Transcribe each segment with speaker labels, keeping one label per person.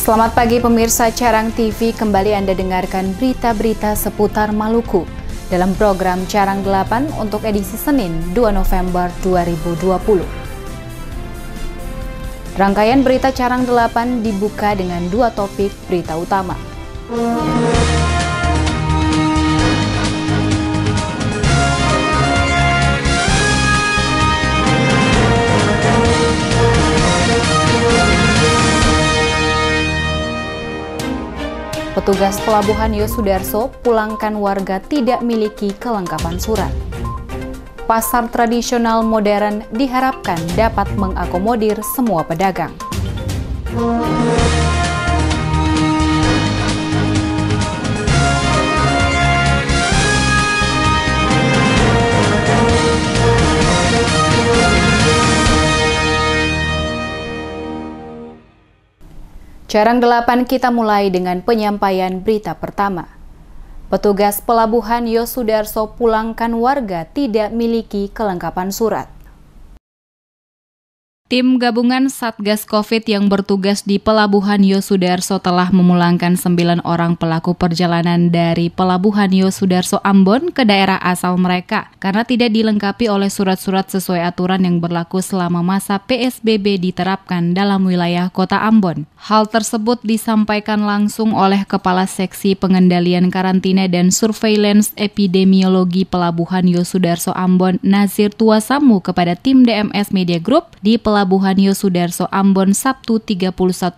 Speaker 1: Selamat pagi pemirsa Carang TV, kembali Anda dengarkan berita-berita seputar Maluku dalam program Carang 8 untuk edisi Senin 2 November 2020. Rangkaian berita Carang 8 dibuka dengan dua topik berita utama. Petugas pelabuhan Yosudarso pulangkan warga tidak miliki kelengkapan surat. Pasar tradisional modern diharapkan dapat mengakomodir semua pedagang. Carang 8 kita mulai dengan penyampaian berita pertama. Petugas pelabuhan Yosudarso pulangkan warga tidak miliki kelengkapan surat. Tim gabungan Satgas Covid yang bertugas di Pelabuhan Yosudarso telah memulangkan 9 orang pelaku perjalanan dari Pelabuhan Yosudarso Ambon ke daerah asal mereka karena tidak dilengkapi oleh surat-surat sesuai aturan yang berlaku selama masa PSBB diterapkan dalam wilayah Kota Ambon. Hal tersebut disampaikan langsung oleh Kepala Seksi Pengendalian Karantina dan Surveillance Epidemiologi Pelabuhan Yosudarso Ambon, Nazir Tuasamu, kepada tim DMS Media Group di Pelabuhan Yosudarso Ambon Sabtu 31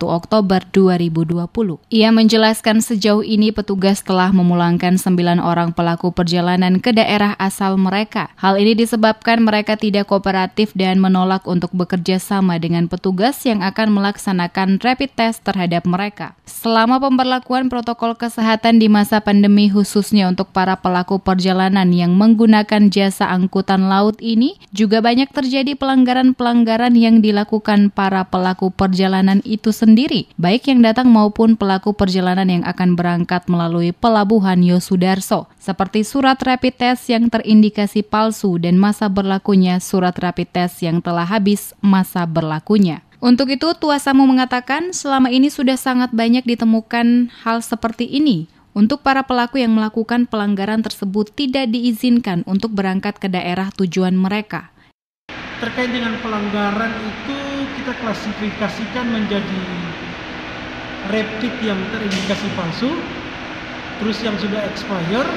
Speaker 1: Oktober 2020. Ia menjelaskan sejauh ini petugas telah memulangkan 9 orang pelaku perjalanan ke daerah asal mereka. Hal ini disebabkan mereka tidak kooperatif dan menolak untuk bekerja sama dengan petugas yang akan melaksanakan rapid test terhadap mereka. Selama pemberlakuan protokol kesehatan di masa pandemi khususnya untuk para pelaku perjalanan yang menggunakan jasa angkutan laut ini, juga banyak terjadi pelanggaran-pelanggaran yang dilakukan para pelaku perjalanan itu sendiri, baik yang datang maupun pelaku perjalanan yang akan berangkat melalui Pelabuhan Yosudarso, seperti surat rapid test yang terindikasi palsu dan masa berlakunya surat rapid test yang telah habis masa berlakunya. Untuk itu, Tuasamu mengatakan selama ini sudah sangat banyak ditemukan hal seperti ini. Untuk para pelaku yang melakukan pelanggaran tersebut tidak diizinkan untuk berangkat ke daerah tujuan mereka.
Speaker 2: Terkait dengan pelanggaran itu kita klasifikasikan menjadi rapid yang terindikasi palsu, terus yang sudah expire.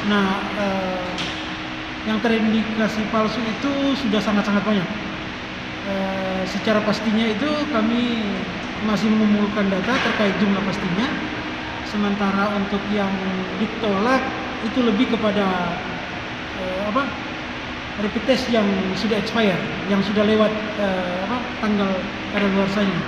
Speaker 2: Nah, yang terindikasi palsu itu sudah sangat-sangat banyak. Secara pastinya itu kami masih mengumpulkan data terkait jumlah pastinya. Sementara untuk yang ditolak itu lebih kepada rapid test yang sudah expired, yang sudah lewat tanggal kadaluarsanya.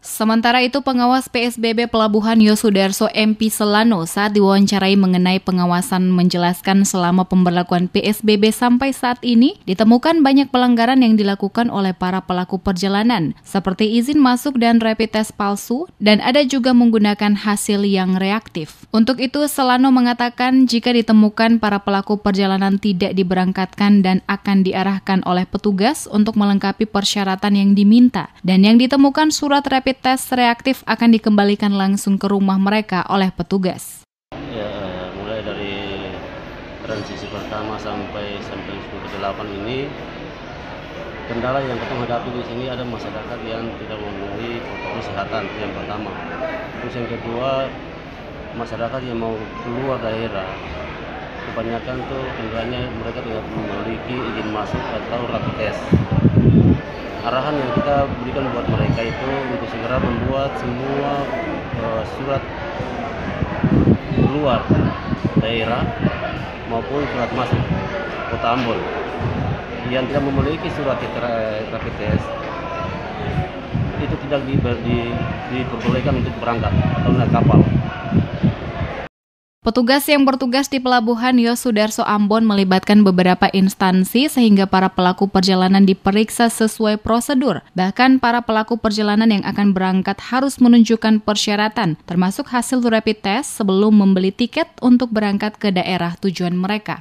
Speaker 1: Sementara itu, pengawas PSBB Pelabuhan Yosudarso MP Selano saat diwawancarai mengenai pengawasan menjelaskan selama pemberlakuan PSBB sampai saat ini ditemukan banyak pelanggaran yang dilakukan oleh para pelaku perjalanan, seperti izin masuk dan rapid test palsu, dan ada juga menggunakan hasil yang reaktif. Untuk itu, Selano mengatakan jika ditemukan para pelaku perjalanan tidak diberangkatkan dan akan diarahkan oleh petugas untuk melengkapi persyaratan yang diminta, dan yang ditemukan surat rapid tes reaktif akan dikembalikan langsung ke rumah mereka oleh petugas.
Speaker 3: Ya, mulai dari transisi pertama sampai 8 ini, kendala yang kita hadapi di sini ada masyarakat yang tidak memenuhi protokol kesehatan, yang pertama. Terus yang kedua, masyarakat yang mau keluar daerah, kebanyakan tuh kendalanya mereka tidak memiliki izin masuk atau rapid test. Arahan yang kita berikan buat mereka itu untuk segera membuat semua surat keluar daerah maupun surat masuk Kota Ambon yang tidak memiliki surat rapid test itu tidak diperbolehkan untuk berangkat atau naik kapal.
Speaker 1: Petugas yang bertugas di Pelabuhan Yosudarso Ambon melibatkan beberapa instansi sehingga para pelaku perjalanan diperiksa sesuai prosedur. Bahkan para pelaku perjalanan yang akan berangkat harus menunjukkan persyaratan, termasuk hasil rapid test sebelum membeli tiket untuk berangkat ke daerah tujuan mereka.